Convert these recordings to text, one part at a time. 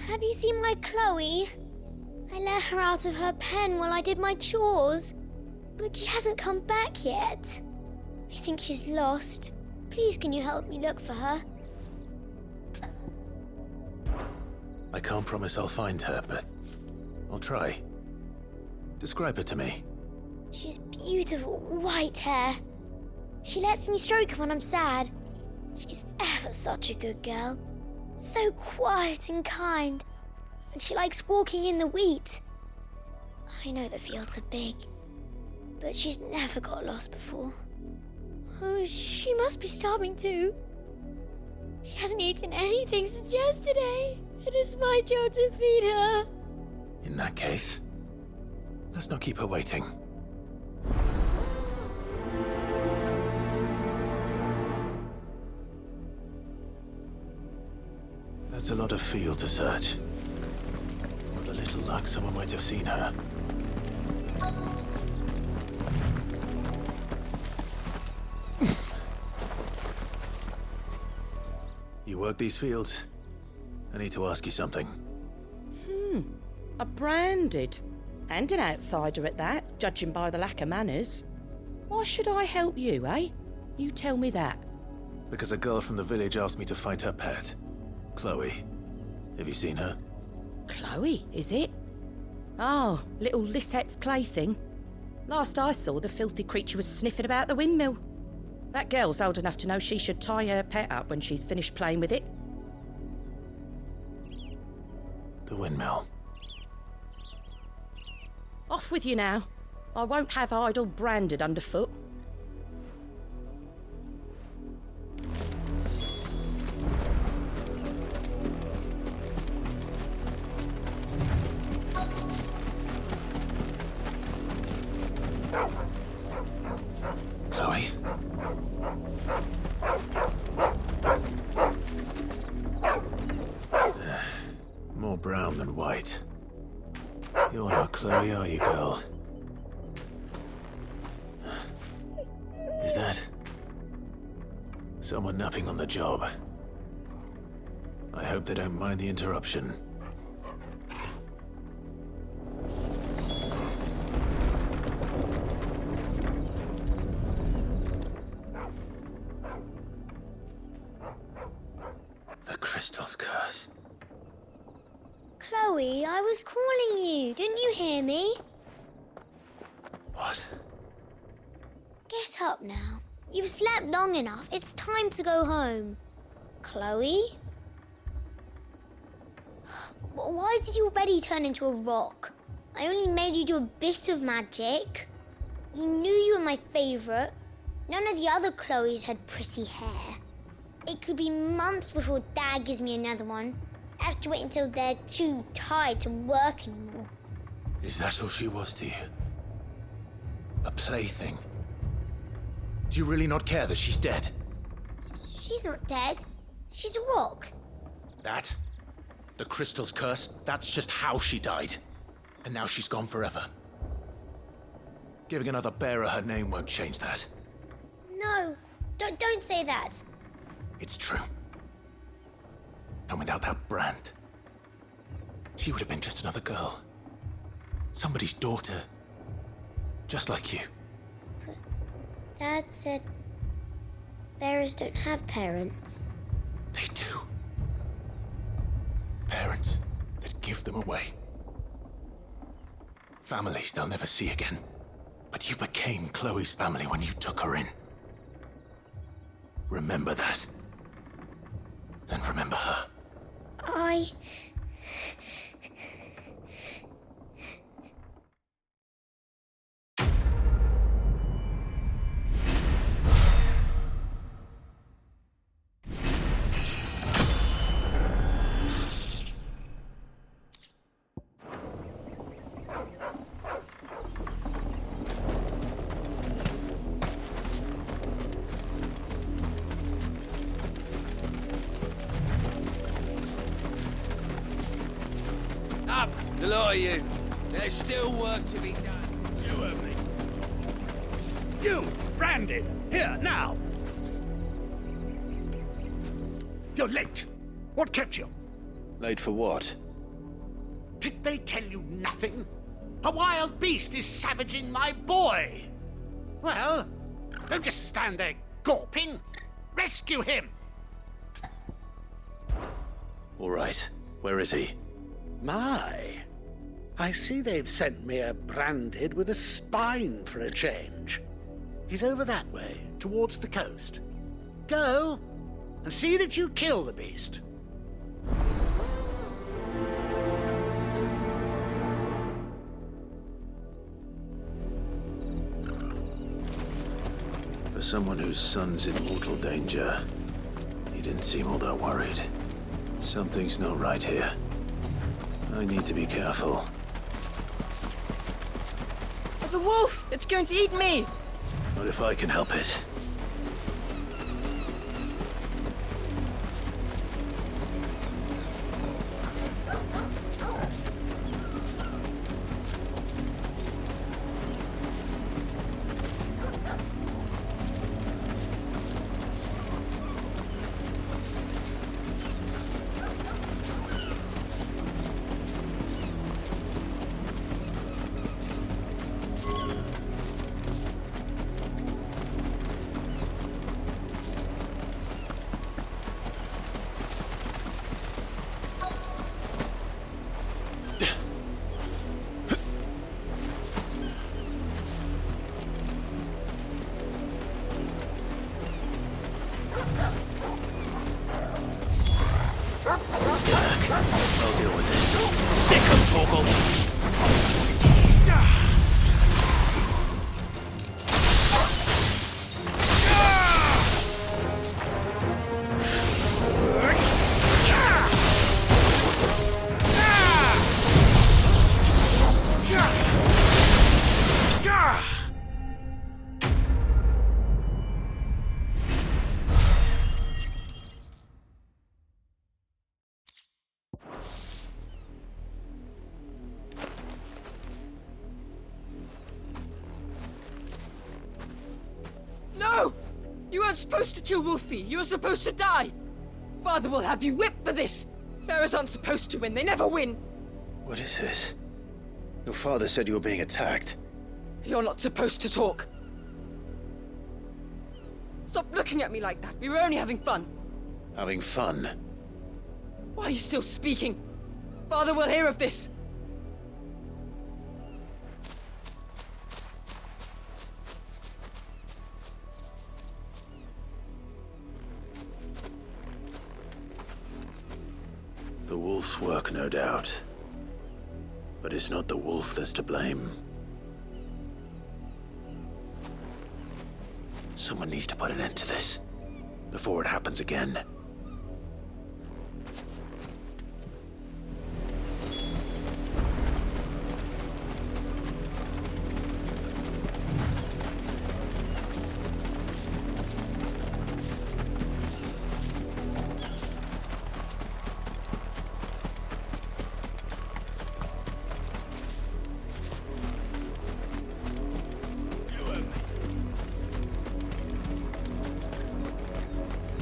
Have you seen my Chloe? I let her out of her pen while I did my chores, but she hasn't come back yet. I think she's lost. Please, can you help me look for her? I can't promise I'll find her, but I'll try. Describe her to me. She has beautiful white hair. She lets me stroke her when I'm sad. She's ever such a good girl. So quiet and kind. And she likes walking in the wheat. I know the fields are big, but she's never got lost before. Oh, she must be starving too. She hasn't eaten anything since yesterday. It is my job to feed her. In that case, let's not keep her waiting. That's a lot of field to search. With a little luck, someone might have seen her. You work these fields? I need to ask you something. A branded. And an outsider at that, judging by the lack of manners. Why should I help you, eh? You tell me that. Because a girl from the village asked me to find her pet. Chloe. Have you seen her? Chloe, is it? Oh, little Lisette's plaything. Last I saw, the filthy creature was sniffing about the windmill. That girl's old enough to know she should tie her pet up when she's finished playing with it. The windmill. Off with you now. I won't have idle branded underfoot. Chloe? More brown than white. You're not Chloe, are you, girl? Is that someone napping on the job? I hope they don't mind the interruption. The crystal's curse. Chloe, I was calling you. Didn't you hear me? What? Get up now. You've slept long enough. It's time to go home. Chloe? Why did you already turn into a rock? I only made you do a bit of magic. You knew you were my favorite. None of the other Chloes had pretty hair. It could be months before Dad gives me another one. I have to wait until they're too tired to work anymore. Is that all she was to you? A plaything? Do you really not care that she's dead? She's not dead. She's a rock. That? The crystal's curse? That's just how she died. And now she's gone forever. Giving another bearer her name won't change that. No, don't say that. It's true. And without that brand, she would have been just another girl. Somebody's daughter. Just like you. But Dad said bearers don't have parents. They do. Parents that give them away. Families they'll never see again. But you became Chloe's family when you took her in. Remember that. And remember her. Up, the lot of you. There's still work to be done. You heard me. You, Brandon, here, now. You're late. What kept you? Late for what? Did they tell you nothing? A wild beast is savaging my boy. Well, don't just stand there gawping. Rescue him! All right. Where is he? My, I see they've sent me a branded with a spine for a change. He's over that way, towards the coast. Go, and see that you kill the beast. For someone whose son's in mortal danger, he didn't seem all that worried. Something's not right here. I need to be careful. The wolf! It's going to eat me! Not if I can help it. I'll deal with this. Sick of Torgal! No! You weren't supposed to kill Wolfie. You were supposed to die. Father will have you whipped for this. Bearers aren't supposed to win. They never win. What is this? Your father said you were being attacked. You're not supposed to talk. Stop looking at me like that. We were only having fun. Having fun? Why are you still speaking? Father will hear of this. The wolf's work, no doubt. But it's not the wolf that's to blame. Someone needs to put an end to this, before it happens again.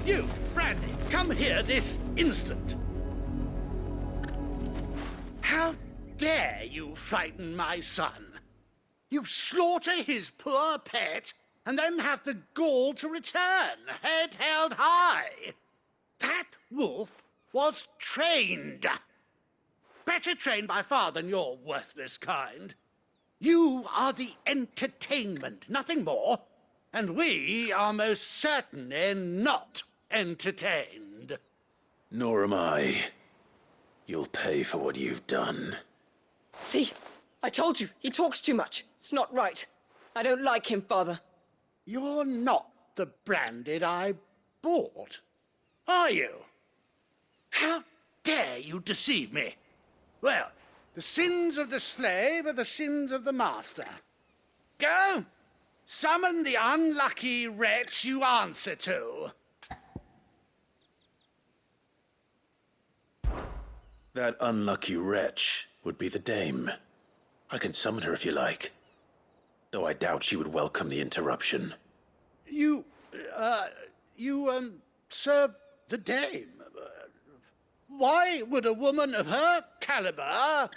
You, Brandy, come here this instant. How dare you frighten my son? You slaughter his poor pet and then have the gall to return, head held high. That wolf was trained. Better trained by far than your worthless kind. You are the entertainment, nothing more. And we are most certainly not entertained. Nor am I. You'll pay for what you've done. See? I told you. He talks too much. It's not right. I don't like him, Father. You're not the branded I bought, are you? How dare you deceive me? Well, the sins of the slave are the sins of the master. Go! Summon the unlucky wretch you answer to. That unlucky wretch would be the dame. I can summon her if you like. Though I doubt she would welcome the interruption. You serve the dame. Why would a woman of her caliber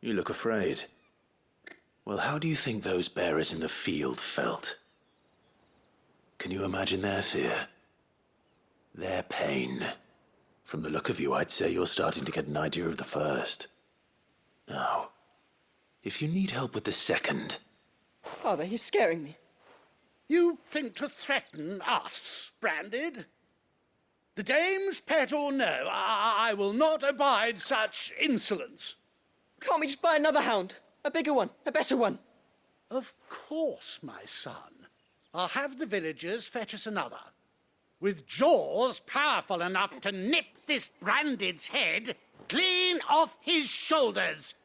You look afraid. Well, how do you think those bearers in the field felt? Can you imagine their fear? Their pain? From the look of you, I'd say you're starting to get an idea of the first. Now, if you need help with the second... Father, he's scaring me. You think to threaten us, Branded? The dame's pet or no, I will not abide such insolence. Can't we just buy another hound? A bigger one, a better one. Of course, my son. I'll have the villagers fetch us another. With jaws powerful enough to nip this Branded's head clean off his shoulders.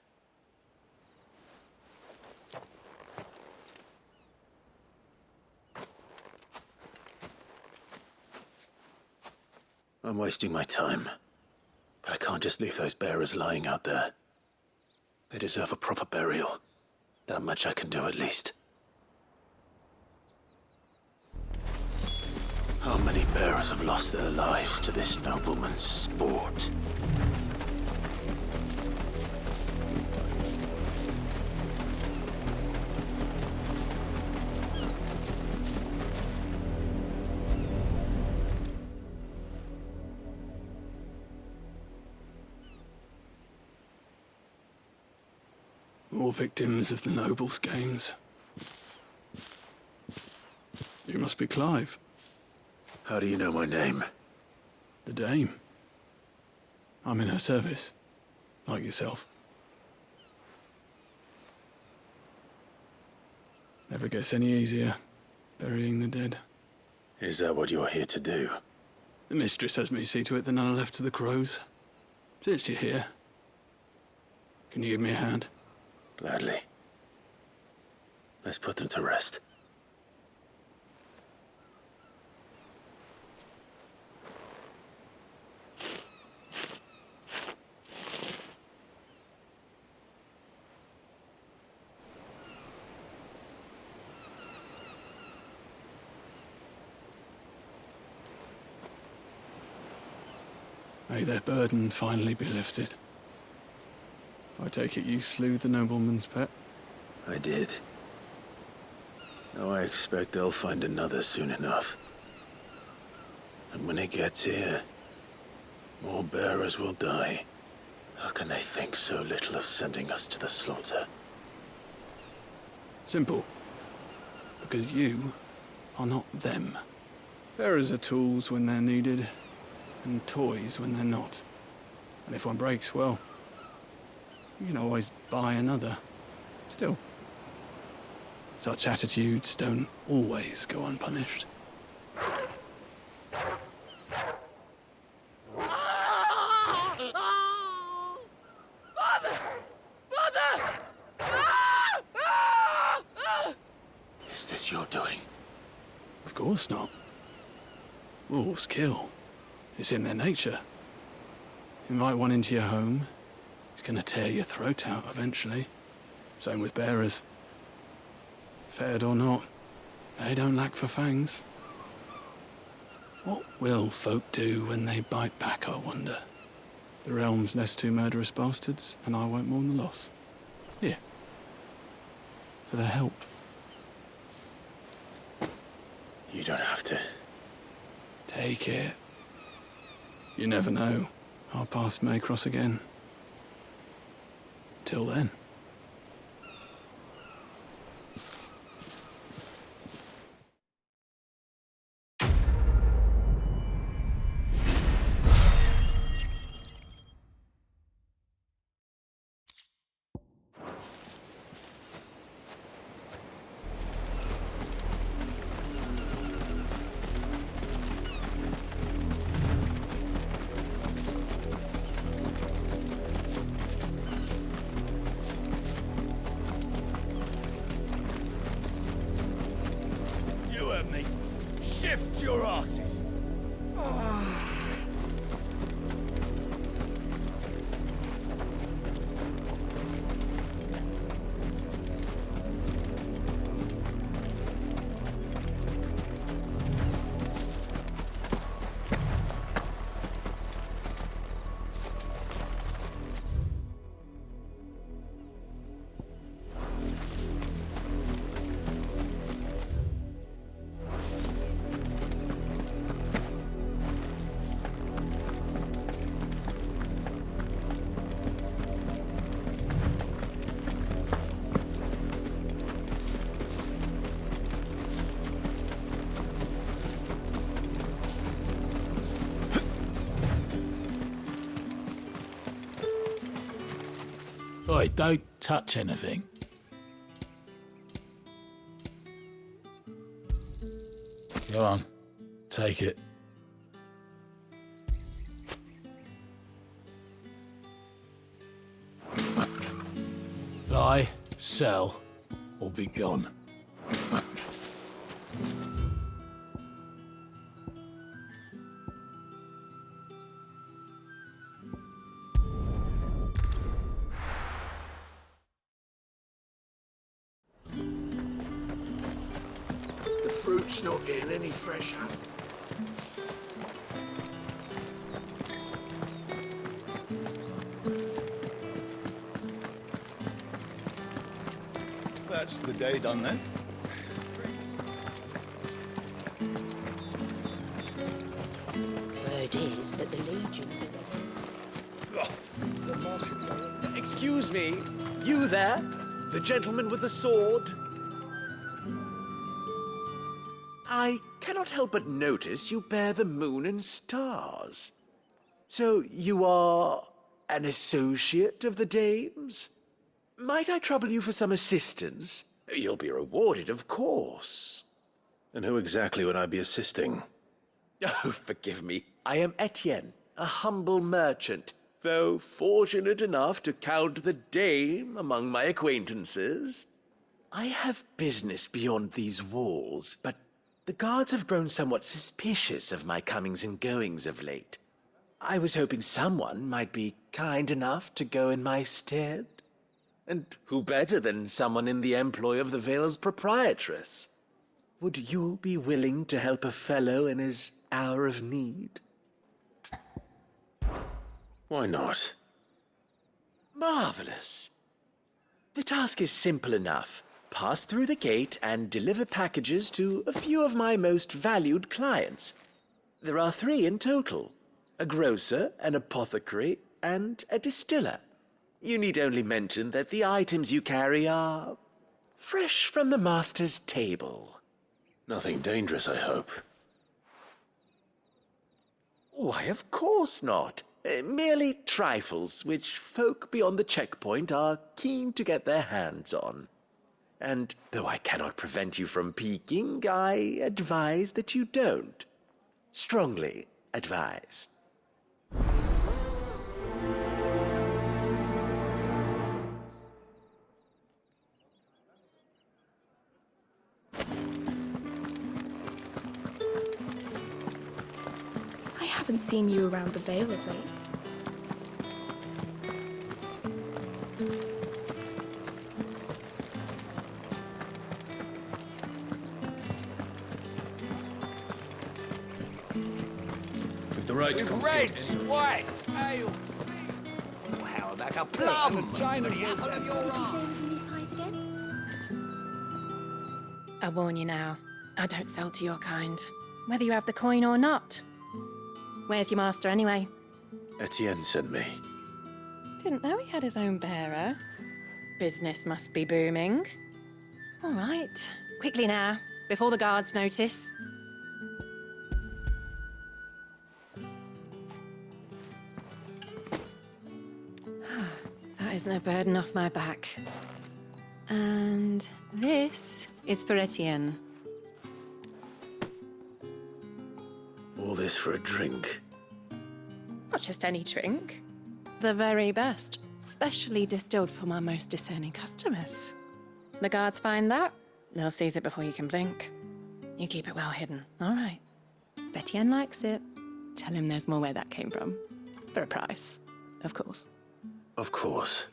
I'm wasting my time. But I can't just leave those bearers lying out there. They deserve a proper burial. That much I can do at least. How many bearers have lost their lives to this nobleman's sport? More victims of the nobles' games. You must be Clive. How do you know my name? The Dame. I'm in her service, like yourself. Never gets any easier, burying the dead. Is that what you're here to do? The mistress has me see to it that none are left to the crows. Since you're here, can you give me a hand? Gladly. Let's put them to rest. May their burden finally be lifted. I take it you slew the nobleman's pet? I did. Now I expect they'll find another soon enough. And when it gets here, more bearers will die. How can they think so little of sending us to the slaughter? Simple. Because you are not them. Bearers are tools when they're needed, and toys when they're not. And if one breaks, well, you can always buy another. Still, such attitudes don't always go unpunished. Is this your doing? Of course not. Wolves kill. It's in their nature. Invite one into your home, he's gonna tear your throat out eventually. Same with bearers. Fed or not, they don't lack for fangs. What will folk do when they bite back, I wonder? The realm's less two murderous bastards, and I won't mourn the loss. Here. For their help. You don't have to. Take it. You never know. Our paths may cross again. Till then. Oi, don't touch anything. Go on, take it. Buy, sell, or be gone. The fruit's not getting any fresher. That's the day done then. Word is that the legions are ready. Excuse me, you there? The gentleman with the sword? I cannot help but notice you bear the moon and stars. So you are an associate of the dames? Might I trouble you for some assistance? You'll be rewarded, of course. And who exactly would I be assisting? Oh, forgive me. I am Etienne, a humble merchant, though fortunate enough to count the dame among my acquaintances. I have business beyond these walls, but the guards have grown somewhat suspicious of my comings and goings of late. I was hoping someone might be kind enough to go in my stead. And who better than someone in the employ of the Vale's proprietress? Would you be willing to help a fellow in his hour of need? Why not? Marvelous. The task is simple enough. Pass through the gate and deliver packages to a few of my most valued clients. There are 3 in total: a grocer, an apothecary, and a distiller. You need only mention that the items you carry are fresh from the master's table. Nothing dangerous, I hope. Why, of course not. Merely trifles which folk beyond the checkpoint are keen to get their hands on. And though I cannot prevent you from peeking, I advise that you don't. Strongly advise. I haven't seen you around the Vale of late. If the right With comes reds, whites, ales. Well, how about a plum? And a china The apple of your What did you eye. say was in these pies again? I warn you now, I don't sell to your kind, whether you have the coin or not. Where's your master anyway? Etienne sent me. Didn't know he had his own bearer. Business must be booming. All right, quickly now, before the guards notice. That is no burden off my back. And this is for Etienne. All this for a drink. Not just any drink. The very best, specially distilled for my most discerning customers. The guards find that, they'll seize it before you can blink. You keep it well hidden, all right. If Etienne likes it, tell him there's more where that came from. For a price, of course. Of course.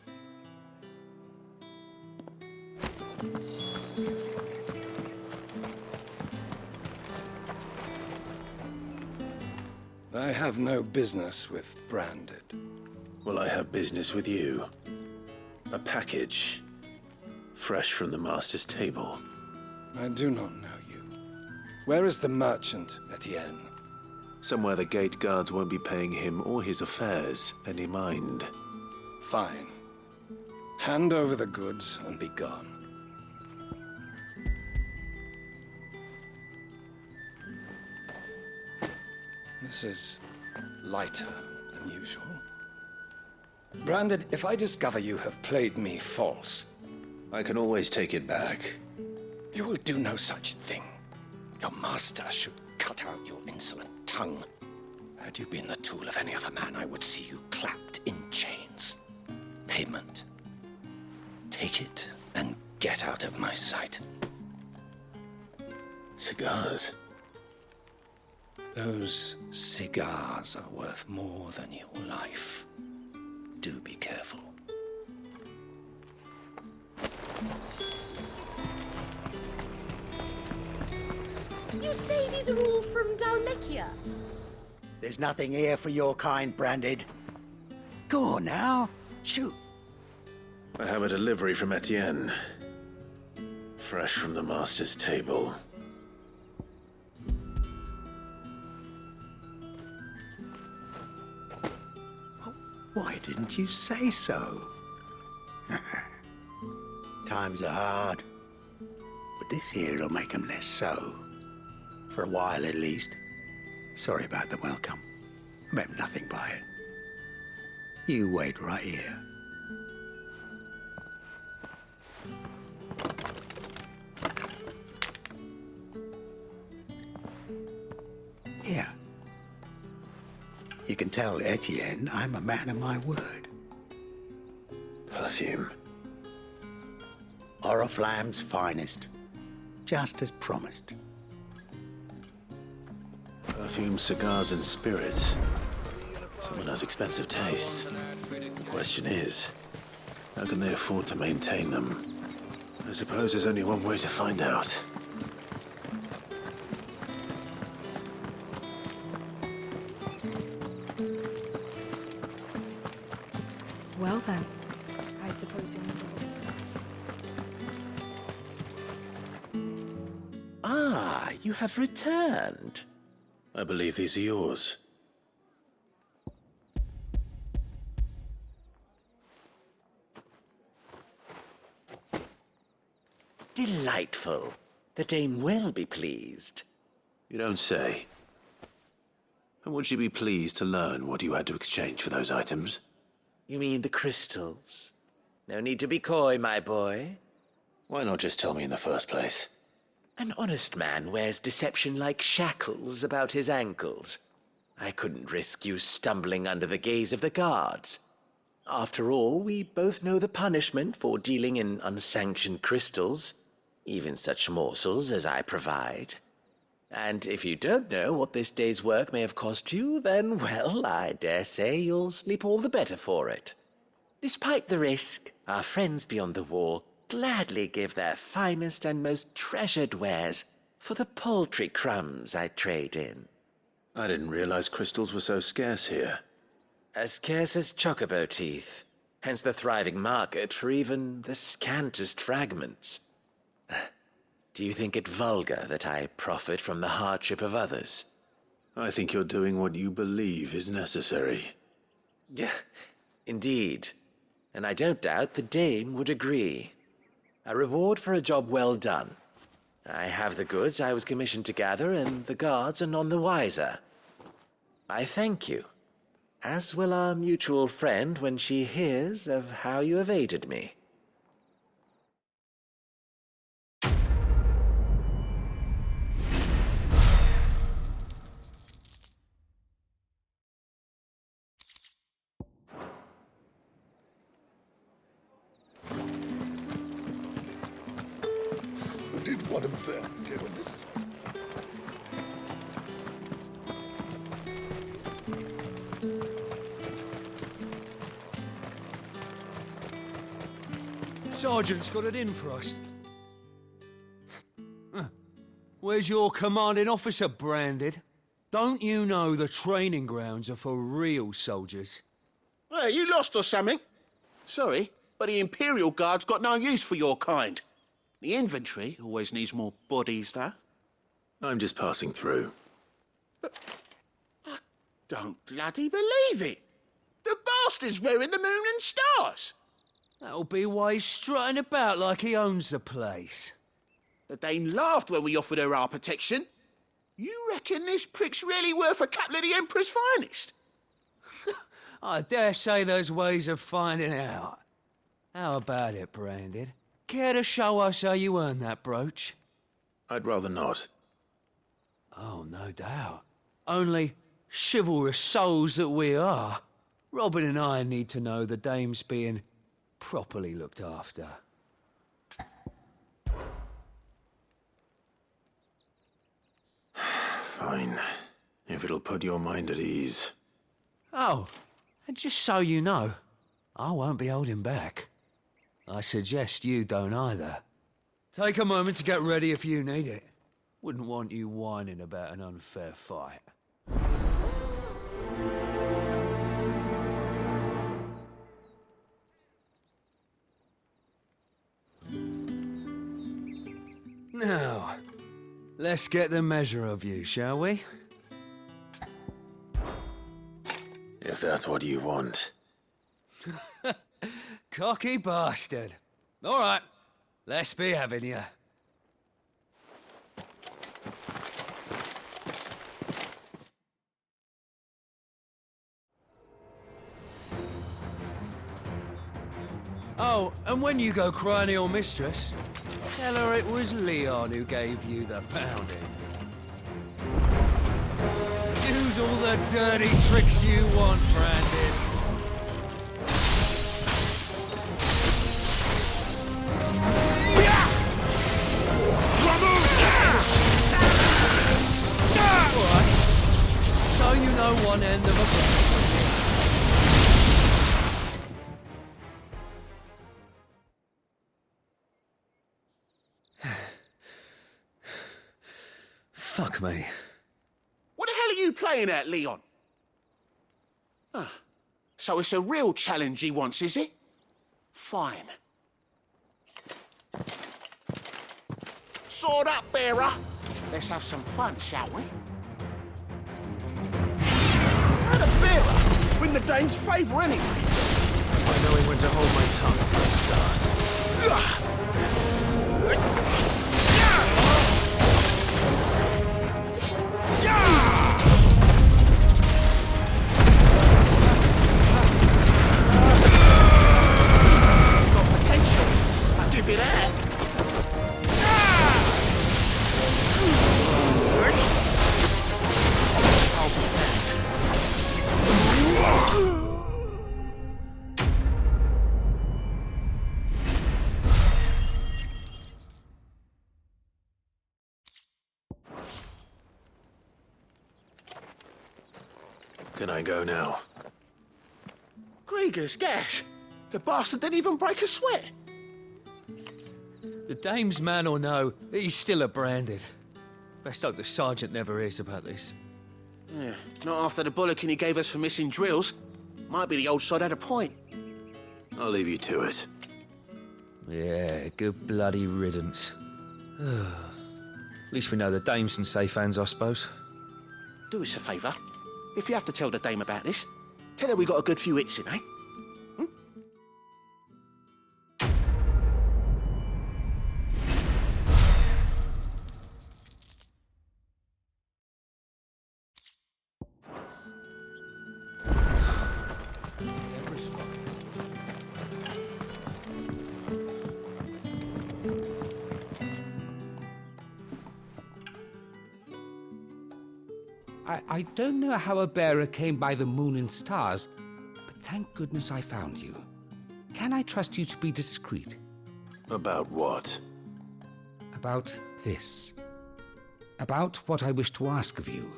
I have no business with branded. Well, I have business with you. A package. Fresh from the master's table. I do not know you. Where is the merchant, Etienne? Somewhere the gate guards won't be paying him or his affairs any mind. Fine. Hand over the goods and be gone. This is lighter than usual. Branded, if I discover you have played me false, I can always take it back. you will do no such thing. Your master should cut out your insolent tongue. Had you been the tool of any other man, I would see you clapped in chains. Payment. Take it and get out of my sight. Cigars? Those cigars are worth more than your life. Do be careful. You say these are all from Dalmekia? There's nothing here for your kind, Branded. Go on now. Shoot. I have a delivery from Etienne. Fresh from the master's table. Why didn't you say so? Times are hard. But this here'll make 'em less so. For a while, at least. Sorry about the welcome. Meant nothing by it. You wait right here. Here. You can tell Etienne I'm a man of my word. Perfume. Oriflamme's finest. Just as promised. Perfume, cigars, and spirits. Someone has expensive tastes. The question is, how can they afford to maintain them? I suppose there's only one way to find out. Well then, I suppose you're never... Ah, you have returned. I believe these are yours. Delightful. The dame will be pleased. You don't say. And would she be pleased to learn what you had to exchange for those items? You mean the crystals? No need to be coy, my boy. Why not just tell me in the first place? An honest man wears deception like shackles about his ankles. I couldn't risk you stumbling under the gaze of the guards. After all, we both know the punishment for dealing in unsanctioned crystals, even such morsels as I provide. And if you don't know what this day's work may have cost you, then, well, I dare say you'll sleep all the better for it. Despite the risk, our friends beyond the wall gladly give their finest and most treasured wares for the paltry crumbs I trade in. I didn't realize crystals were so scarce here. As scarce as chocobo teeth, hence the thriving market for even the scantest fragments. Do you think it vulgar that I profit from the hardship of others? I think you're doing what you believe is necessary. Yeah, indeed. And I don't doubt the dame would agree. A reward for a job well done. I have the goods I was commissioned to gather, and the guards are none the wiser. I thank you, as will our mutual friend when she hears of how you have aided me. Did one of them get on this? Sergeant's got it in for us. Where's your commanding officer, Branded? Don't you know the training grounds are for real soldiers? Hey, you lost or something? Sorry, but the Imperial Guard's got no use for your kind. The infantry always needs more bodies, though. I'm just passing through. I don't bloody believe it. The bastard's wearing the moon and stars. That'll be why he's strutting about like he owns the place. The Dane laughed when we offered her our protection. You reckon this prick's really worth a couple of the Emperor's finest? I dare say there's ways of finding out. How about it, Branded? Care to show us how you earned that brooch? I'd rather not. Oh, no doubt. Only chivalrous souls that we are, Robin and I need to know the dame's being properly looked after. Fine. If it'll put your mind at ease. Oh, and just so you know, I won't be holding back. I suggest you don't either. Take a moment to get ready if you need it. Wouldn't want you whining about an unfair fight. Now, let's get the measure of you, shall we? If that's what you want. Cocky bastard. All right, let's be having you. Oh, and when you go crying to your mistress, tell her it was Leon who gave you the pounding. Use all the dirty tricks you want, Brandon. Alright, so you know one end of a blade. Fuck me. What the hell are you playing at, Leon? Ah, so it's a real challenge he wants, is it? Fine. Sword up, bearer. Let's have some fun, shall we? How the bearer win the dame's favour anyway? I know when to hold my tongue for a start. Got potential. I'll give you that. Can I go now? Grieger's gash. The bastard didn't even break a sweat. The dame's man or no, he's still a Branded. Best hope the sergeant never hears about this. Yeah, not after the bullocking he gave us for missing drills. Might be the old sod had a point. I'll leave you to it. Yeah, good bloody riddance. At least we know the dame's in safe hands, I suppose. Do us a favour. If you have to tell the dame about this, tell her we got a good few hits in, eh? I don't know how a bearer came by the moon and stars, but thank goodness I found you. Can I trust you to be discreet? About what? About this. About what I wish to ask of you.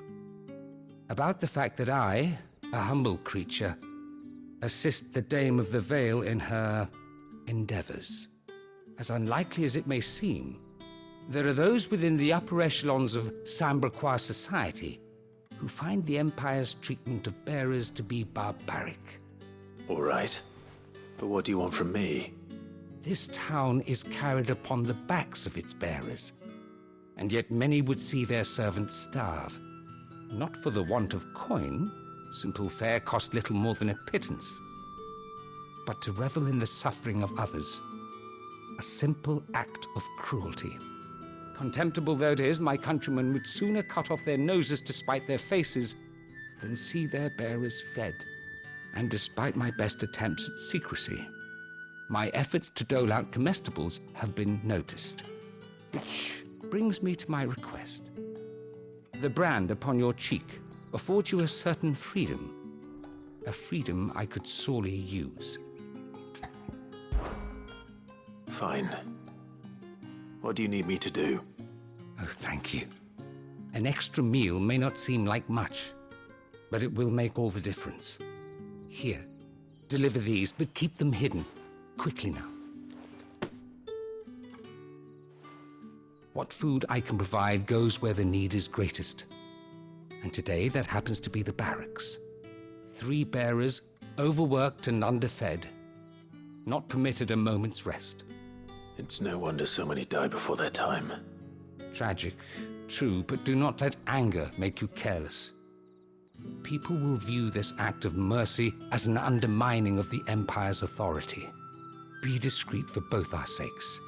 About the fact that I, a humble creature, assist the Dame of the Vale in her endeavors. As unlikely as it may seem, there are those within the upper echelons of Samberquois society who find the Empire's treatment of bearers to be barbaric. All right. But what do you want from me? This town is carried upon the backs of its bearers, and yet many would see their servants starve. Not for the want of coin, simple fare cost little more than a pittance, but to revel in the suffering of others, a simple act of cruelty. Contemptible though it is, my countrymen would sooner cut off their noses to spite their faces than see their bearers fed and despite my best attempts at secrecy, my efforts to dole out comestibles have been noticed. Which brings me to my request. The brand upon your cheek affords you a certain freedom, a freedom I could sorely use. Fine. What do you need me to do? Oh, thank you. An extra meal may not seem like much, but it will make all the difference. Here, deliver these, but keep them hidden. Quickly now. What food I can provide goes where the need is greatest. And today that happens to be the barracks. 3 bearers, overworked and underfed, not permitted a moment's rest. It's no wonder so many die before their time. Tragic, true, but do not let anger make you careless. People will view this act of mercy as an undermining of the Empire's authority. Be discreet for both our sakes,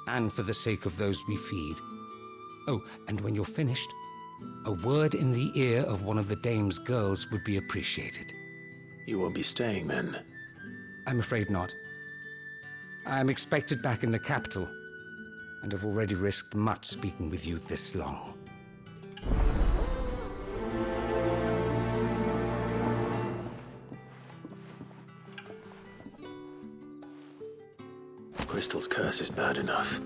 and for the sake of those we feed. Oh, and when you're finished, a word in the ear of one of the dame's girls would be appreciated. You won't be staying then? I'm afraid not. I'm expected back in the capital, and have already risked much speaking with you this long. Crystal's curse is bad enough.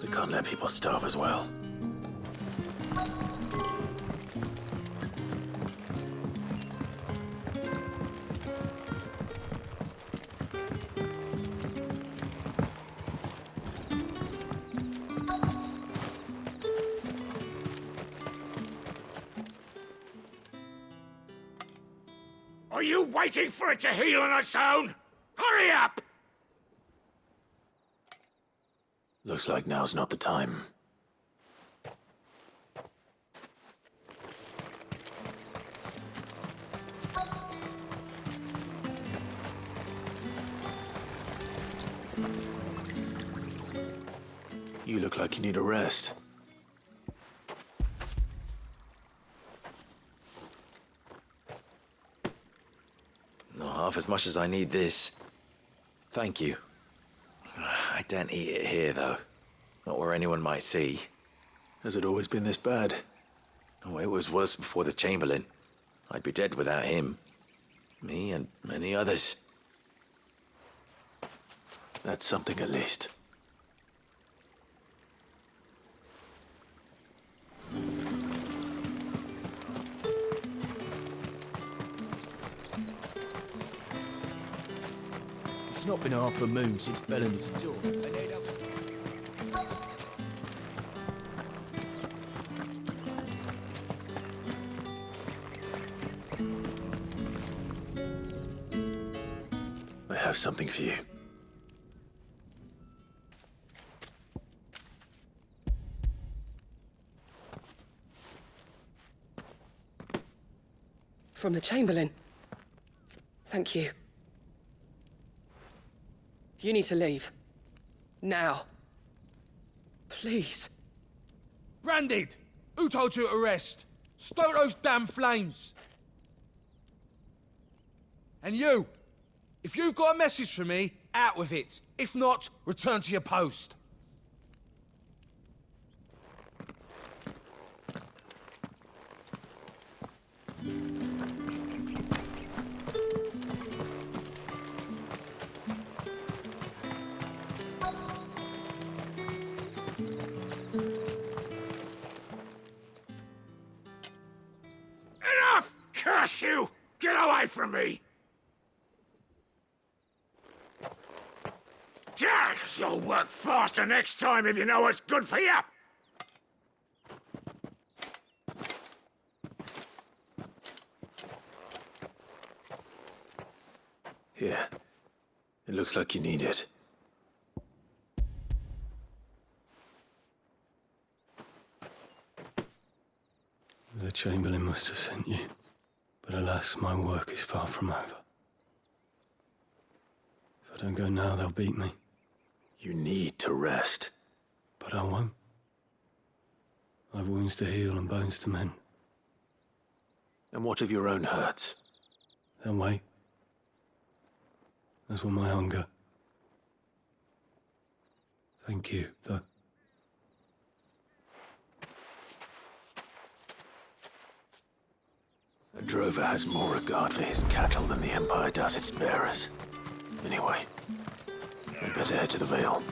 We can't let people starve as well. Are you waiting for it to heal on its own? Hurry up! Looks like now's not the time. You look like you need a rest. Not half as much as I need this. Thank you. I daren't eat it here, though. Not where anyone might see. Has it always been this bad? Oh, it was worse before the Chamberlain. I'd be dead without him. Me and many others. That's something at least. It's not been half a moon since Bellamy's tour. I have something for you. From the Chamberlain. Thank you. You need to leave. Now. Please. Branded! Who told you to rest? Stoke those damn flames! And you! If you've got a message for me, out with it. If not, return to your post. Enough! Curse you! Get away from me! You'll work faster next time if you know what's good for you! Here. It looks like you need it. The Chamberlain must have sent you, but alas, my work is far from over. If I don't go now, they'll beat me. You need to rest. But I won't. I've wounds to heal and bones to mend. And what of your own hurts? They'll wait. as will my hunger. Thank you, though. A drover has more regard for his cattle than the Empire does its bearers. Anyway, we'd better head to the Vale.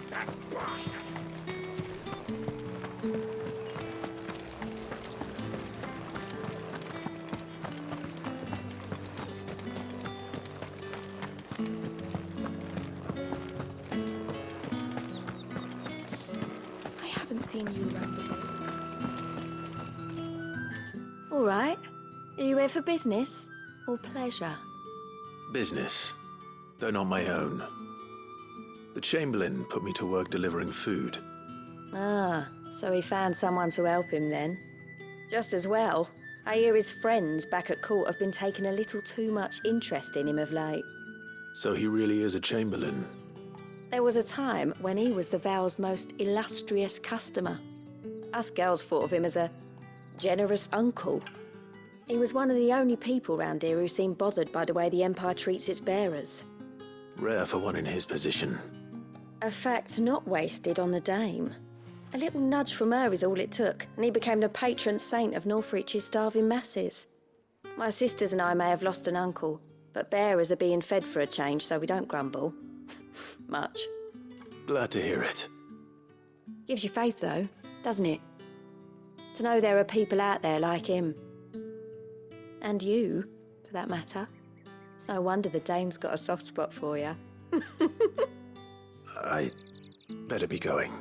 I haven't seen you around the Vale. All right. Are you here for business or pleasure? Business, though not my own. The Chamberlain put me to work delivering food. Ah, so he found someone to help him then. Just as well. I hear his friends back at court have been taking a little too much interest in him of late. So he really is a Chamberlain. There was a time when he was the Vale's most illustrious customer. Us girls thought of him as a generous uncle. He was one of the only people round here who seemed bothered by the way the Empire treats its bearers. Rare for one in his position. A fact not wasted on the dame. A little nudge from her is all it took, and he became the patron saint of Northreach's starving masses. My sisters and I may have lost an uncle, but bearers are being fed for a change, so we don't grumble. Much. Glad to hear it. Gives you faith, though, doesn't it? To know there are people out there like him. And you, for that matter. It's no wonder the dame's got a soft spot for you. I better be going.